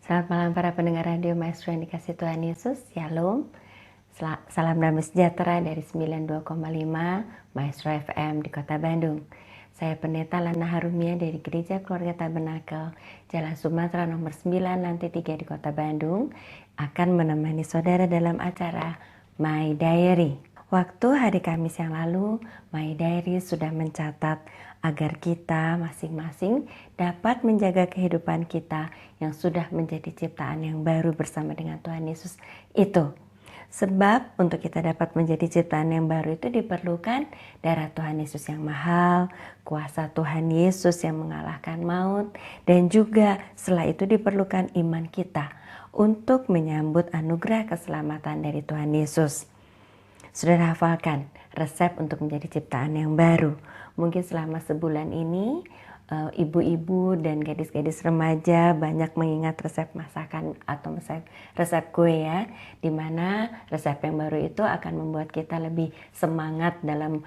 Selamat malam para pendengar radio Maestro yang dikasih Tuhan Yesus. Shalom. Salam damai sejahtera dari 92,5 Maestro FM di Kota Bandung. Saya Pendeta Lana Harumia dari Gereja Keluarga Tabernakel, Jalan Sumatera nomor 9 lantai 3 di Kota Bandung, akan menemani saudara dalam acara My Diary. Waktu hari Kamis yang lalu, My Diary sudah mencatat agar kita masing-masing dapat menjaga kehidupan kita yang sudah menjadi ciptaan yang baru bersama dengan Tuhan Yesus itu. Sebab untuk kita dapat menjadi ciptaan yang baru itu diperlukan darah Tuhan Yesus yang mahal, kuasa Tuhan Yesus yang mengalahkan maut, dan juga setelah itu diperlukan iman kita untuk menyambut anugerah keselamatan dari Tuhan Yesus. Sudah hafalkan resep untuk menjadi ciptaan yang baru. Mungkin selama sebulan ini ibu-ibu dan gadis-gadis remaja banyak mengingat resep masakan atau resep kue ya, dimana resep yang baru itu akan membuat kita lebih semangat dalam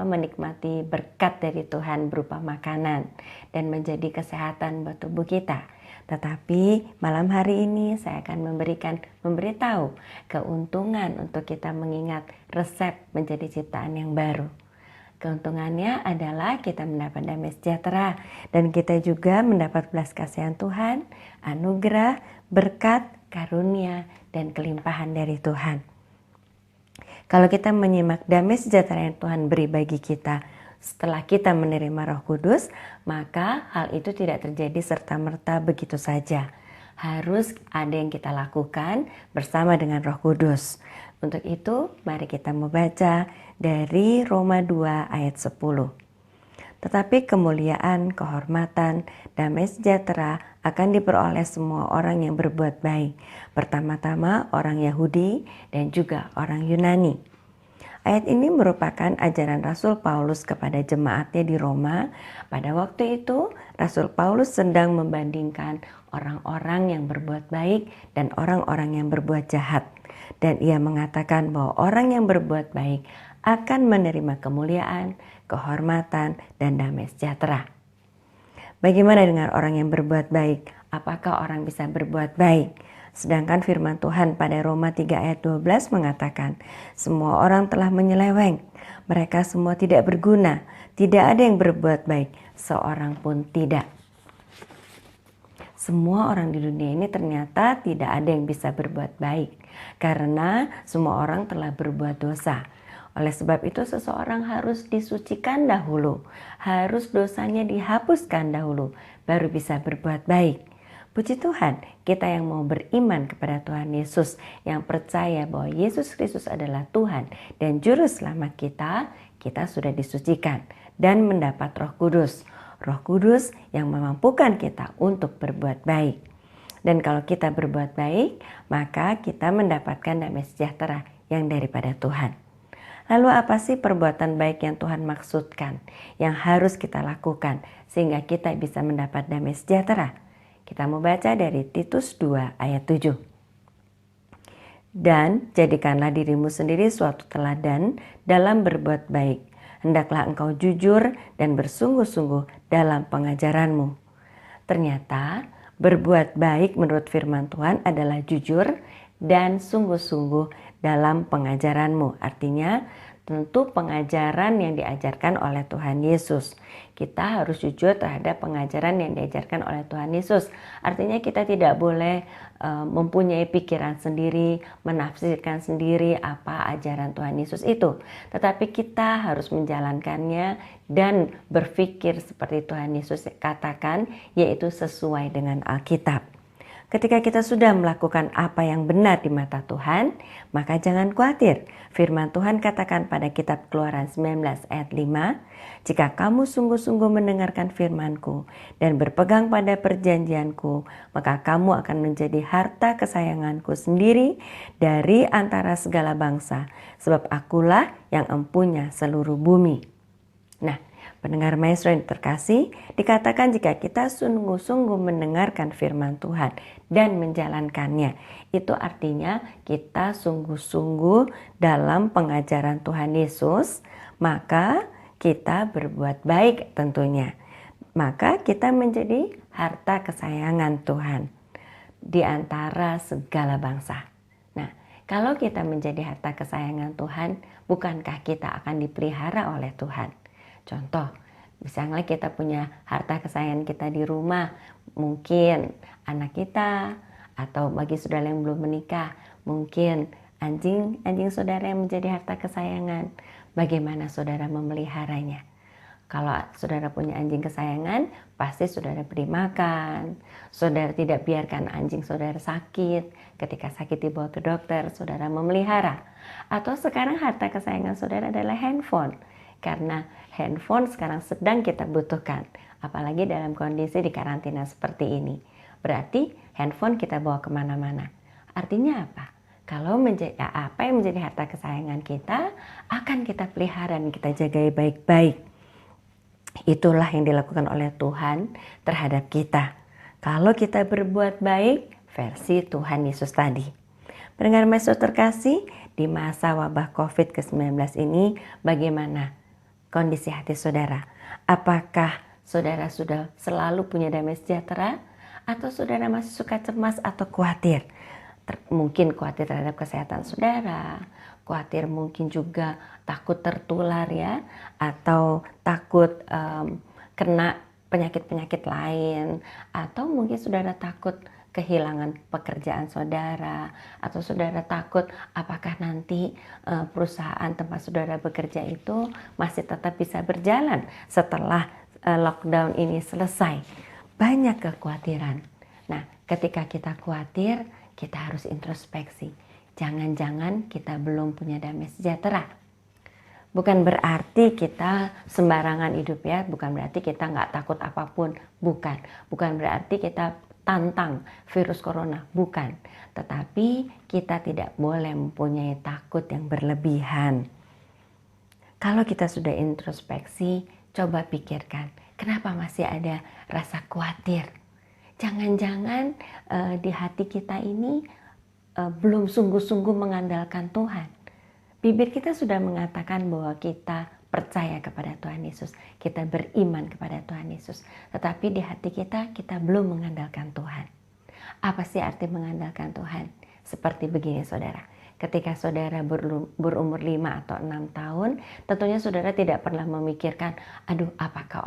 menikmati berkat dari Tuhan berupa makanan dan menjadi kesehatan buat tubuh kita. Tetapi malam hari ini saya akan memberitahu keuntungan untuk kita mengingat resep menjadi ciptaan yang baru. Keuntungannya adalah kita mendapat damai sejahtera dan kita juga mendapat belas kasihan Tuhan, anugerah, berkat, karunia, dan kelimpahan dari Tuhan. Kalau kita menyimak damai sejahtera yang Tuhan beri bagi kita setelah kita menerima Roh Kudus, maka hal itu tidak terjadi serta-merta begitu saja. Harus ada yang kita lakukan bersama dengan Roh Kudus. Untuk itu, mari kita membaca dari Roma 2 ayat 10. Tetapi kemuliaan, kehormatan, damai sejahtera akan diperoleh semua orang yang berbuat baik. Pertama-tama orang Yahudi dan juga orang Yunani. Ayat ini merupakan ajaran Rasul Paulus kepada jemaatnya di Roma. Pada waktu itu, Rasul Paulus sedang membandingkan orang-orang yang berbuat baik dan orang-orang yang berbuat jahat. Dan ia mengatakan bahwa orang yang berbuat baik akan menerima kemuliaan, kehormatan, dan damai sejahtera. Bagaimana dengan orang yang berbuat baik? Apakah orang bisa berbuat baik? Sedangkan firman Tuhan pada Roma 3 ayat 12 mengatakan, semua orang telah menyeleweng, mereka semua tidak berguna, tidak ada yang berbuat baik, seorang pun tidak. Semua orang di dunia ini ternyata tidak ada yang bisa berbuat baik, karena semua orang telah berbuat dosa. Oleh sebab itu seseorang harus disucikan dahulu, harus dosanya dihapuskan dahulu, baru bisa berbuat baik. Puji Tuhan, kita yang mau beriman kepada Tuhan Yesus, yang percaya bahwa Yesus Kristus adalah Tuhan dan Juru Selamat kita, kita sudah disucikan dan mendapat Roh Kudus. Roh Kudus yang memampukan kita untuk berbuat baik. Dan kalau kita berbuat baik, maka kita mendapatkan damai sejahtera yang daripada Tuhan. Lalu apa sih perbuatan baik yang Tuhan maksudkan, yang harus kita lakukan sehingga kita bisa mendapat damai sejahtera? Kita mau baca dari Titus 2 ayat 7. Dan jadikanlah dirimu sendiri suatu teladan dalam berbuat baik. Hendaklah engkau jujur dan bersungguh-sungguh dalam pengajaranmu. Ternyata berbuat baik menurut firman Tuhan adalah jujur dan sungguh-sungguh dalam pengajaranmu. Artinya tentu pengajaran yang diajarkan oleh Tuhan Yesus. Kita harus jujur terhadap pengajaran yang diajarkan oleh Tuhan Yesus. Artinya kita tidak boleh mempunyai pikiran sendiri, menafsirkan sendiri apa ajaran Tuhan Yesus itu. Tetapi kita harus menjalankannya dan berpikir seperti Tuhan Yesus katakan, yaitu sesuai dengan Alkitab. Ketika kita sudah melakukan apa yang benar di mata Tuhan, maka jangan khawatir. Firman Tuhan katakan pada kitab Keluaran 19 ayat 5, jika kamu sungguh-sungguh mendengarkan firman-Ku dan berpegang pada perjanjian-Ku, maka kamu akan menjadi harta kesayangan-Ku sendiri dari antara segala bangsa, sebab Akulah yang empunya seluruh bumi. Nah, pendengar Maestro yang terkasih, dikatakan jika kita sungguh-sungguh mendengarkan firman Tuhan dan menjalankannya, itu artinya kita sungguh-sungguh dalam pengajaran Tuhan Yesus, maka kita berbuat baik tentunya. Maka kita menjadi harta kesayangan Tuhan. di antara segala bangsa. Nah, kalau kita menjadi harta kesayangan Tuhan, bukankah kita akan dipelihara oleh Tuhan? Contoh, misalnya kita punya harta kesayangan kita di rumah, mungkin anak kita, atau bagi saudara yang belum menikah, mungkin anjing saudara yang menjadi harta kesayangan. Bagaimana saudara memeliharanya? Kalau saudara punya anjing kesayangan, pasti saudara beri makan. Saudara tidak biarkan anjing saudara sakit. Ketika sakit dibawa ke dokter, saudara memelihara. Atau sekarang harta kesayangan saudara adalah handphone. Karena handphone sekarang sedang kita butuhkan. Apalagi dalam kondisi di karantina seperti ini. Berarti handphone kita bawa kemana-mana. Artinya apa? Kalau apa yang menjadi harta kesayangan kita, akan kita pelihara dan kita jagai baik-baik. Itulah yang dilakukan oleh Tuhan terhadap kita. Kalau kita berbuat baik, versi Tuhan Yesus tadi. Pendengar Maestro terkasih, di masa wabah COVID ke-19 ini, bagaimana kondisi hati saudara? Apakah saudara sudah selalu punya damai sejahtera? Atau saudara masih suka cemas atau khawatir? Mungkin khawatir terhadap kesehatan saudara, khawatir mungkin juga takut tertular ya, atau takut kena penyakit-penyakit lain, atau mungkin saudara takut kehilangan pekerjaan saudara, atau saudara takut apakah nanti perusahaan tempat saudara bekerja itu masih tetap bisa berjalan setelah lockdown ini selesai. Banyak kekhawatiran. Nah, ketika kita khawatir, kita harus introspeksi. Jangan-jangan kita belum punya damai sejahtera. Bukan berarti kita sembarangan hidup ya, bukan berarti kita nggak takut apapun, bukan. Bukan berarti kita tantang virus corona, bukan. Tetapi kita tidak boleh mempunyai takut yang berlebihan. Kalau kita sudah introspeksi, coba pikirkan, kenapa masih ada rasa khawatir? Jangan-jangan di hati kita ini belum sungguh-sungguh mengandalkan Tuhan. Bibir kita sudah mengatakan bahwa kita percaya kepada Tuhan Yesus, kita beriman kepada Tuhan Yesus, tetapi di hati kita belum mengandalkan Tuhan. Apa sih arti mengandalkan Tuhan? Seperti begini saudara, ketika saudara berumur 5 atau 6 tahun, tentunya saudara tidak pernah memikirkan, aduh apakah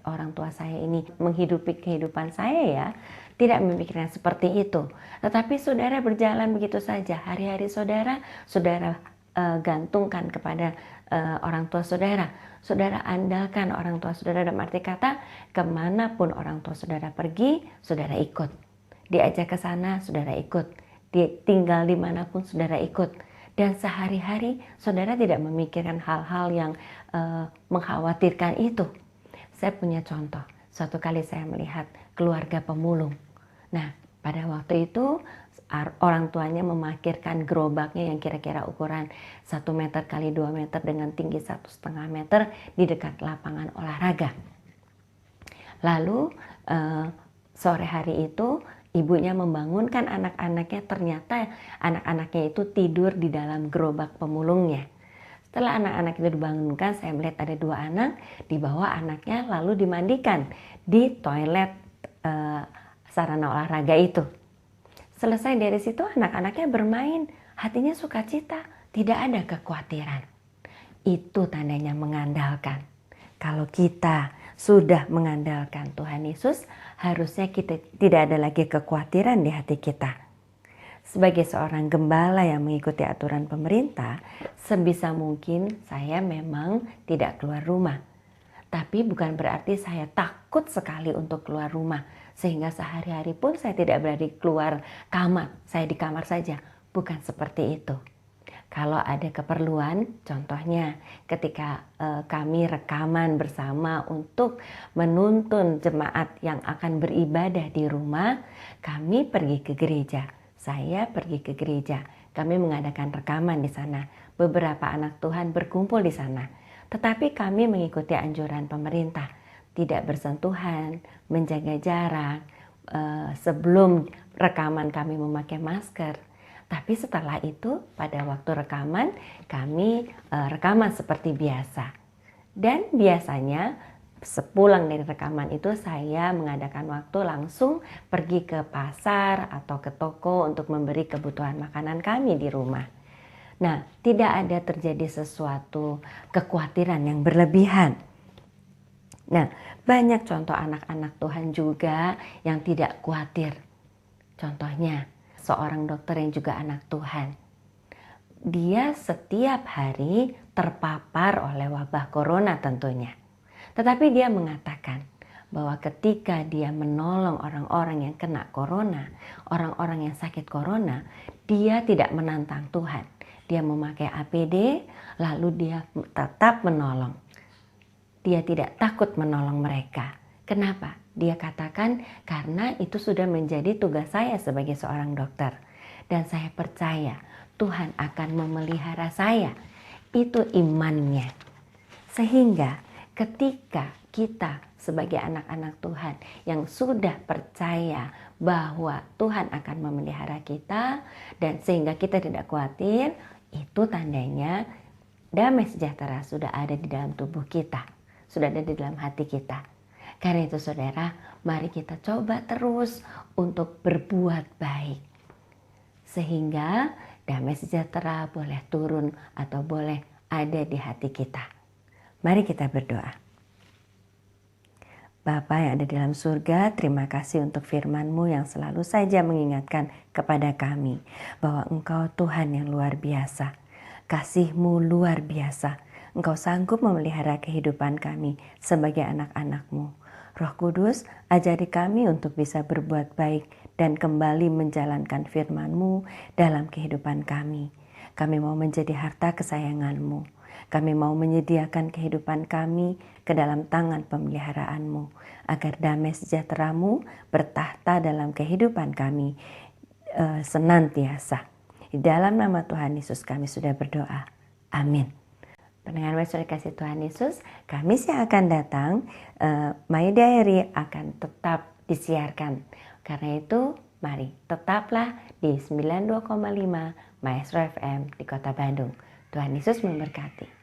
orang tua saya ini menghidupi kehidupan saya ya? Tidak memikirkan seperti itu. Tetapi saudara berjalan begitu saja. Hari-hari saudara gantungkan kepada orang tua saudara. Saudara andalkan orang tua saudara, dalam arti kata kemanapun orang tua saudara pergi, saudara ikut. Diajak ke sana, saudara ikut. Tinggal dimanapun, saudara ikut. Dan sehari-hari saudara tidak memikirkan hal-hal yang mengkhawatirkan itu. Saya punya contoh. Suatu kali saya melihat keluarga pemulung. Nah, pada waktu itu orang tuanya memarkirkan gerobaknya yang kira-kira ukuran 1 meter kali 2 meter dengan tinggi 1,5 meter di dekat lapangan olahraga. Lalu sore hari itu ibunya membangunkan anak-anaknya, ternyata anak-anaknya itu tidur di dalam gerobak pemulungnya. Setelah anak-anak itu dibangunkan, saya melihat ada 2 anak, dibawa anaknya lalu dimandikan di toilet sarana olahraga itu. Selesai dari situ anak-anaknya bermain, hatinya sukacita, tidak ada kekhawatiran. Itu tandanya mengandalkan. Kalau kita sudah mengandalkan Tuhan Yesus, harusnya kita tidak ada lagi kekhawatiran di hati kita. Sebagai seorang gembala yang mengikuti aturan pemerintah, sebisa mungkin saya memang tidak keluar rumah. Tapi bukan berarti saya takut sekali untuk keluar rumah, sehingga sehari-hari pun saya tidak berani keluar kamar, saya di kamar saja. Bukan seperti itu. Kalau ada keperluan, contohnya ketika kami rekaman bersama untuk menuntun jemaat yang akan beribadah di rumah, kami pergi ke gereja. Saya pergi ke gereja, kami mengadakan rekaman di sana. Beberapa anak Tuhan berkumpul di sana. Tetapi kami mengikuti anjuran pemerintah, tidak bersentuhan, menjaga jarak. Sebelum rekaman kami memakai masker. Tapi setelah itu pada waktu rekaman kami rekaman seperti biasa. Dan biasanya sepulang dari rekaman itu saya mengadakan waktu langsung pergi ke pasar atau ke toko untuk memberi kebutuhan makanan kami di rumah. Nah, tidak ada terjadi sesuatu kekhawatiran yang berlebihan. Nah, banyak contoh anak-anak Tuhan juga yang tidak khawatir. Contohnya, seorang dokter yang juga anak Tuhan. Dia setiap hari terpapar oleh wabah corona tentunya. Tetapi dia mengatakan bahwa ketika dia menolong orang-orang yang kena corona, orang-orang yang sakit corona, dia tidak menantang Tuhan. Dia memakai APD, lalu dia tetap menolong. Dia tidak takut menolong mereka. Kenapa? Dia katakan karena itu sudah menjadi tugas saya sebagai seorang dokter. Dan saya percaya Tuhan akan memelihara saya. Itu imannya. Sehingga ketika kita sebagai anak-anak Tuhan yang sudah percaya bahwa Tuhan akan memelihara kita dan sehingga kita tidak khawatir, itu tandanya damai sejahtera sudah ada di dalam tubuh kita, sudah ada di dalam hati kita. Karena itu saudara, mari kita coba terus untuk berbuat baik. Sehingga damai sejahtera boleh turun atau boleh ada di hati kita. Mari kita berdoa. Bapa yang ada di dalam surga, terima kasih untuk firman-Mu yang selalu saja mengingatkan kepada kami bahwa Engkau Tuhan yang luar biasa. Kasih-Mu luar biasa. Engkau sanggup memelihara kehidupan kami sebagai anak-anak-Mu. Roh Kudus, ajari kami untuk bisa berbuat baik dan kembali menjalankan firman-Mu dalam kehidupan kami. Kami mau menjadi harta kesayangan-Mu. Kami mau menyediakan kehidupan kami ke dalam tangan pemeliharaan-Mu, agar damai sejahtera-Mu bertahta dalam kehidupan kami senantiasa. Di dalam nama Tuhan Yesus kami sudah berdoa. Amin. Pendengar Maestro kasih Tuhan Yesus, Kamis yang akan datang, My Diary akan tetap disiarkan. Karena itu, mari tetaplah di 92,5 Maestro FM di Kota Bandung. Tuhan Yesus memberkati.